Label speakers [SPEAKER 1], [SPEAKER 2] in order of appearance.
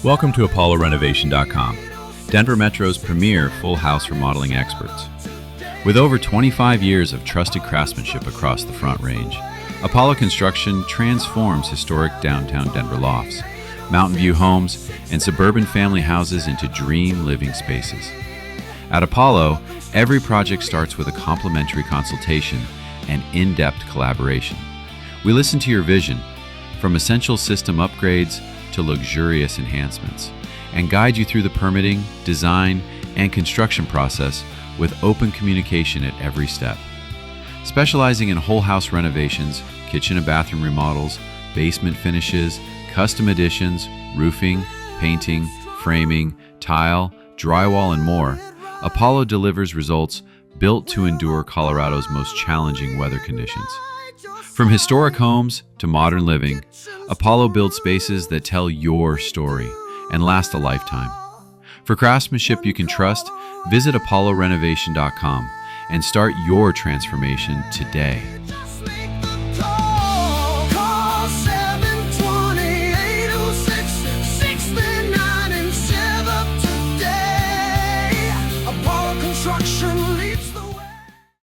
[SPEAKER 1] Welcome to ApolloRenovation.com, Denver Metro's premier full house remodeling experts. With over 25 years of trusted craftsmanship across the Front Range, Apollo Construction transforms historic downtown Denver lofts, mountain view homes, and suburban family houses into dream living spaces. At Apollo, every project starts with a complimentary consultation and in-depth collaboration. We listen to your vision, from essential system upgrades to luxurious enhancements, and guide you through the permitting, design, and construction process with open communication at every step. Specializing in whole house renovations, kitchen and bathroom remodels, basement finishes, custom additions, roofing, painting, framing, tile, drywall, and more, Apollo delivers results built to endure Colorado's most challenging weather conditions. From historic homes to modern living, Apollo builds spaces that tell your story and last a lifetime. For craftsmanship you can trust, visit ApolloRenovation.com and start your transformation today.